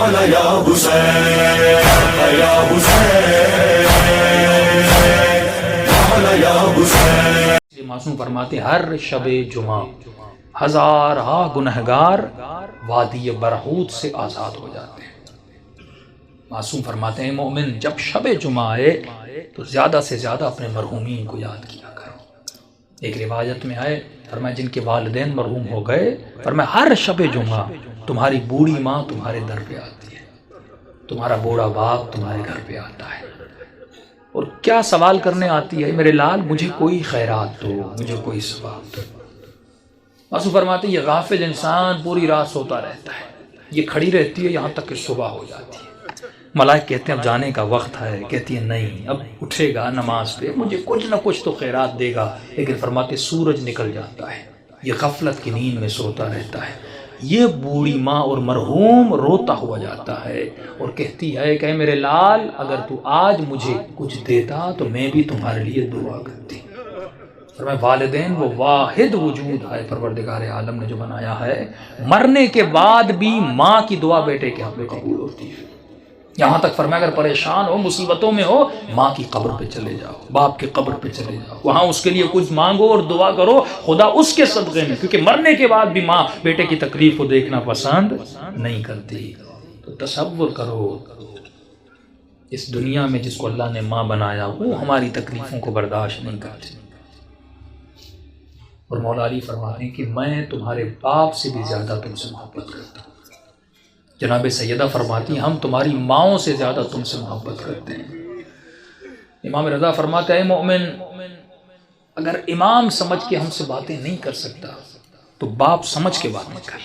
مولا یا حسین یا حسین مولا یا حسین۔ معصوم فرماتے ہر شب جمعہ ہزارہا گنہگار وادی برہوت سے آزاد ہو جاتے ہیں۔ معصوم فرماتے ہیں مومن جب شب جمعہ آئے تو زیادہ سے زیادہ اپنے مرحومین کو یاد کیا کرو۔ ایک روایت میں آئے فرمایا جن کے والدین مرحوم ہو گئے، فرمایا ہر شب جمعہ تمہاری بوڑھی ماں تمہارے در پہ آتی ہے، تمہارا بوڑھا باپ تمہارے گھر پہ آتا ہے اور کیا سوال کرنے آتی ہے، میرے لال مجھے کوئی خیرات دو، مجھے کوئی ثواب دو۔ معصوم فرماتے یہ غافل انسان پوری رات سوتا رہتا ہے، یہ کھڑی رہتی ہے یہاں تک کہ صبح ہو جاتی ہے۔ ملائک کہتے ہیں اب جانے کا وقت ہے، کہتی ہے نہیں اب اٹھے گا نماز پہ، مجھے کچھ نہ کچھ تو خیرات دے گا، لیکن فرماتے سورج نکل جاتا ہے، یہ غفلت کی نیند میں سوتا رہتا ہے۔ یہ بوڑھی ماں اور مرحوم روتا ہوا جاتا ہے اور کہتی ہے کہ میرے لال اگر تو آج مجھے کچھ دیتا تو میں بھی تمہارے لیے دعا کرتی۔ فرمایا والدین وہ واحد وجود ہے پروردگار عالم نے جو بنایا ہے، مرنے کے بعد بھی ماں کی دعا بیٹے کے حق میں قبول ہوتی ہے۔ یہاں تک فرمایا اگر پریشان ہو مصیبتوں میں ہو ماں کی قبر پہ چلے جاؤ، باپ کی قبر پہ چلے جاؤ، وہاں اس کے لیے کچھ مانگو اور دعا کرو، خدا اس کے صدقے میں، کیونکہ مرنے کے بعد بھی ماں بیٹے کی تکلیف کو دیکھنا پسند نہیں کرتی۔ تو تصور کرو اس دنیا میں جس کو اللہ نے ماں بنایا وہ ہماری تکلیفوں کو برداشت نہیں کرتی، اور مولا علی فرماتے ہیں کہ میں تمہارے باپ سے بھی زیادہ تم سے محبت کرتا ہوں۔ جناب سیدہ فرماتی ہیں ہم تمہاری ماؤں سے زیادہ تم سے محبت کرتے ہیں۔ امام رضا فرماتے ہیں مومن اگر امام سمجھ کے ہم سے باتیں نہیں کر سکتا تو باپ سمجھ کے باتیں کر،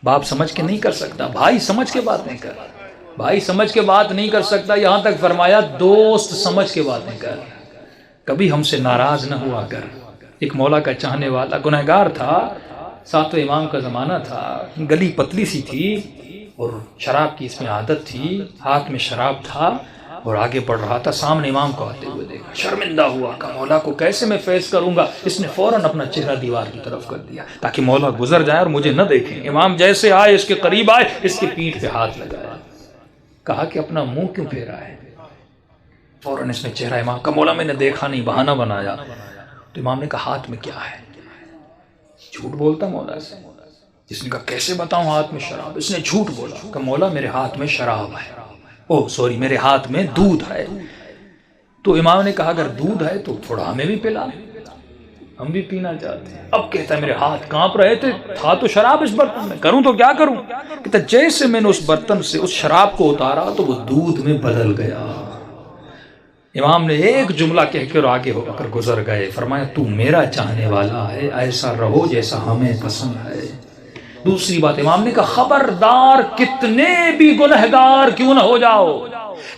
باپ سمجھ کے نہیں کر سکتا، بھائی سمجھ کے باتیں کر، بھائی سمجھ کے بات نہیں کر سکتا، یہاں تک فرمایا دوست سمجھ کے باتیں کر، کبھی ہم سے ناراض نہ ہوا کر۔ ایک مولا کا چاہنے والا گنہگار تھا، ساتویں امام کا زمانہ تھا، گلی پتلی سی تھی اور شراب کی اس میں عادت تھی، ہاتھ میں شراب تھا اور آگے بڑھ رہا تھا، سامنے امام کو آتے ہوئے دیکھا، شرمندہ ہوا کہ مولا کو کیسے میں فیس کروں گا، اس نے فوراً اپنا چہرہ دیوار کی طرف کر دیا تاکہ مولا گزر جائے اور مجھے نہ دیکھیں۔ امام جیسے آئے اس کے قریب آئے، اس کی پیٹھ پہ ہاتھ لگایا، کہا کہ اپنا منہ کیوں پھیرا ہے؟ فوراً اس نے چہرہ امام کا مولا میں نے دیکھا نہیں، بہانہ بنایا۔ تو امام نے کہا ہاتھ میں کیا ہے؟ جھوٹ بولتا مولا سے؟ جس نے کہا کیسے بتاؤں ہاتھ میں شراب؟ اس نے جھوٹ بولا کہ مولا میرے ہاتھ میں شراب ہے، میرے ہاتھ میں دودھ ہے۔ تو امام نے کہا اگر دودھ ہے تو تھوڑا ہمیں بھی پلا، ہم بھی پینا چاہتے ہیں۔ اب کہتا ہے میرے ہاتھ کانپ رہے تھے، تھا تو شراب اس برتن میں، کروں تو کیا کروں؟ کہتا جیسے میں نے اس برتن سے اس شراب کو اتارا تو وہ دودھ میں بدل گیا۔ امام نے ایک جملہ کہہ کے اور آگے ہو کر گزر گئے، فرمایا تو میرا چاہنے والا ہے، ایسا رہو جیسا ہمیں پسند ہے۔ دوسری بات امام نے کہا خبردار کتنے بھی گنہگار کیوں نہ ہو جاؤ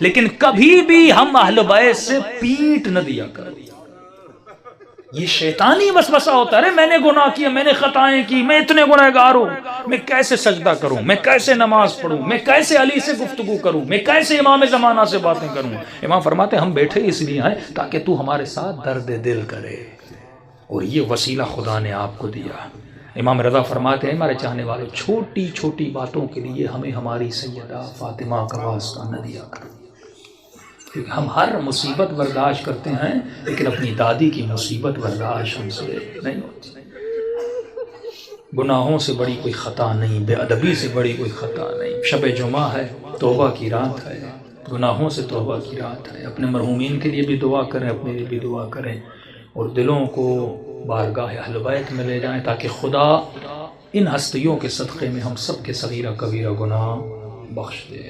لیکن کبھی بھی ہم اہل بیت سے پیٹ نہ دیا کرو۔ یہ شیطانی وسوسہ ہوتا ہے، میں نے گناہ کیا، میں نے خطائیں کی، میں اتنے گنہگار ہوں، میں کیسے سجدہ کروں، میں کیسے نماز پڑھوں، میں کیسے علی سے گفتگو کروں، میں کیسے امام زمانہ سے باتیں کروں۔ امام فرماتے ہیں ہم بیٹھے اس لیے ہیں تاکہ تو ہمارے ساتھ درد دل کرے، اور یہ وسیلہ خدا نے آپ کو دیا۔ امام رضا فرماتے ہیں ہمارے چاہنے والے چھوٹی چھوٹی باتوں کے لیے ہمیں ہماری سیدہ فاطمہ کا واسطہ نہ دیا کرو، کیونکہ ہم ہر مصیبت برداشت کرتے ہیں لیکن اپنی دادی کی مصیبت برداشت ہم سے نہیں ہوتی۔ گناہوں سے بڑی کوئی خطا نہیں، بے ادبی سے بڑی کوئی خطا نہیں۔ شب جمعہ ہے، توبہ کی رات ہے، گناہوں سے توبہ کی رات ہے۔ اپنے مرحومین کے لیے بھی دعا کریں، اپنے لیے بھی دعا کریں، اور دلوں کو بارگاہ اہل بیت میں لے جائیں تاکہ خدا ان ہستیوں کے صدقے میں ہم سب کے صغیرہ کبیرہ گناہ بخش دے۔